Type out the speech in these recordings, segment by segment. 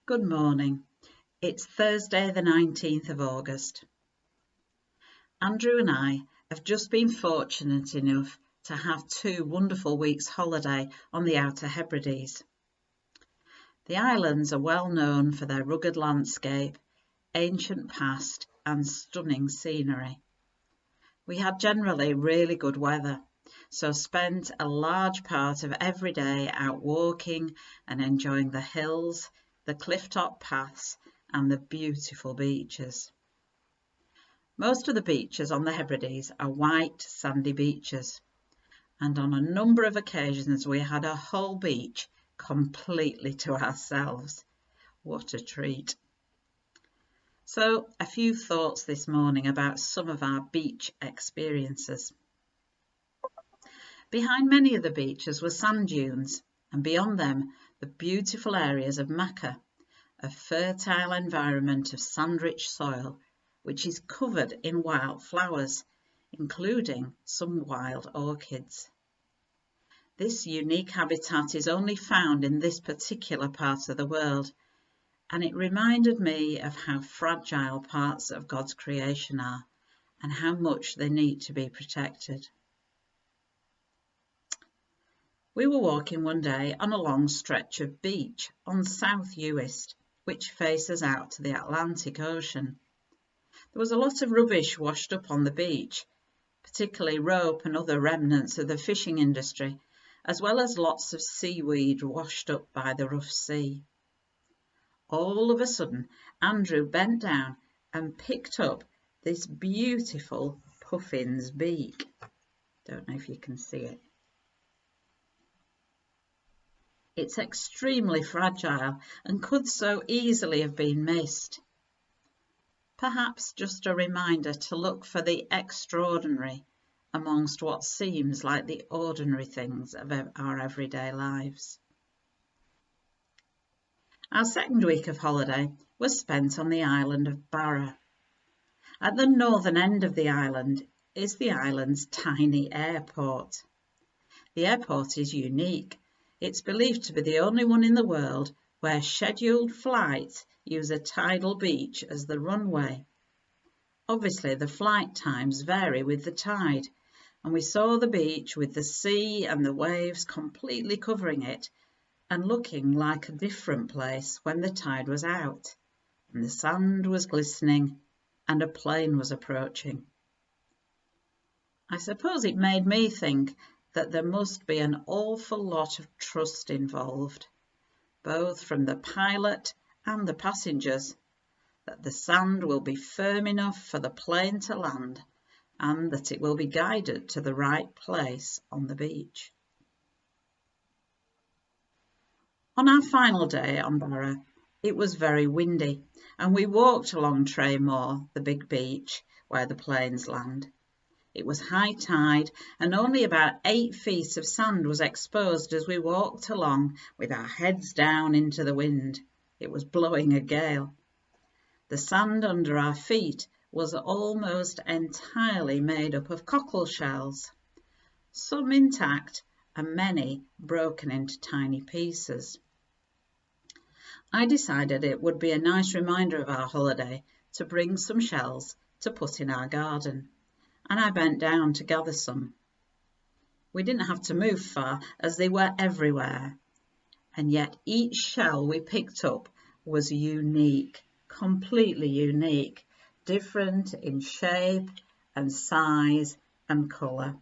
Good morning. It's Thursday the 19th of August. Andrew and I have just been fortunate enough to have 2 wonderful weeks holiday on the Outer Hebrides. The islands are well known for their rugged landscape, ancient past and stunning scenery. We had generally really good weather, so spent a large part of every day out walking and enjoying the hills, the cliff-top paths and the beautiful beaches. Most of the beaches on the Hebrides are white sandy beaches, and on a number of occasions we had a whole beach completely to ourselves. What a treat. So a few thoughts this morning about some of our beach experiences. Behind many of the beaches were sand dunes, and beyond them the beautiful areas of Macca, a fertile environment of sand-rich soil which is covered in wild flowers, including some wild orchids. This unique habitat is only found in this particular part of the world, and it reminded me of how fragile parts of God's creation are and how much they need to be protected. We were walking one day on a long stretch of beach on South Uist, which faces out to the Atlantic Ocean. There was a lot of rubbish washed up on the beach, particularly rope and other remnants of the fishing industry, as well as lots of seaweed washed up by the rough sea. All of a sudden, Andrew bent down and picked up this beautiful puffin's beak. Don't know if you can see it. It's extremely fragile and could so easily have been missed. Perhaps just a reminder to look for the extraordinary amongst what seems like the ordinary things of our everyday lives. Our second week of holiday was spent on the island of Barrow. At the northern end of the island is the island's tiny airport. The airport is unique. It's believed to be the only one in the world where scheduled flights use a tidal beach as the runway. Obviously, the flight times vary with the tide, and we saw the beach with the sea and the waves completely covering it and looking like a different place when the tide was out, and the sand was glistening and a plane was approaching. I suppose it made me think that there must be an awful lot of trust involved, both from the pilot and the passengers, that the sand will be firm enough for the plane to land and that it will be guided to the right place on the beach. On our final day on Barrow, it was very windy, and we walked along Treymore, the big beach where the planes land. It was high tide, and only about 8 feet of sand was exposed as we walked along with our heads down into the wind. It was blowing a gale. The sand under our feet was almost entirely made up of cockle shells, some intact and many broken into tiny pieces. I decided it would be a nice reminder of our holiday to bring some shells to put in our garden, and I bent down to gather some. We didn't have to move far as they were everywhere, and yet each shell we picked up was unique, completely unique, different in shape and size and colour.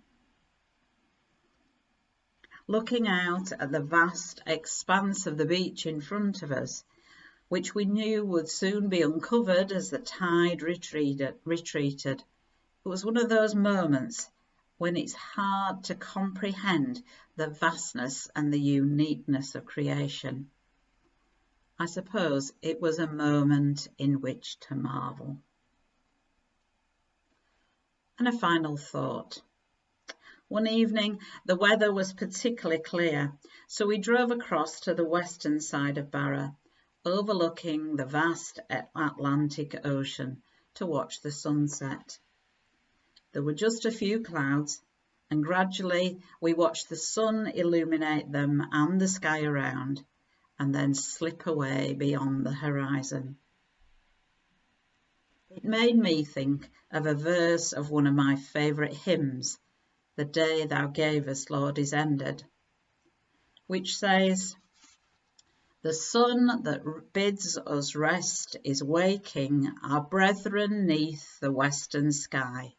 Looking out at the vast expanse of the beach in front of us, which we knew would soon be uncovered as the tide retreated, it was one of those moments when it's hard to comprehend the vastness and the uniqueness of creation. I suppose it was a moment in which to marvel. And a final thought. One evening, the weather was particularly clear, so we drove across to the western side of Barrow, overlooking the vast Atlantic Ocean, to watch the sunset. There were just a few clouds, and gradually we watched the sun illuminate them and the sky around, and then slip away beyond the horizon. It made me think of a verse of one of my favourite hymns, "The Day Thou Gavest, Lord, is Ended," which says, "The sun that bids us rest is waking our brethren 'neath the western sky,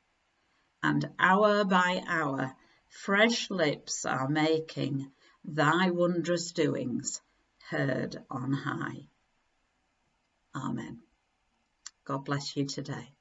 and hour by hour fresh lips are making Thy wondrous doings heard on high." Amen. God bless you today.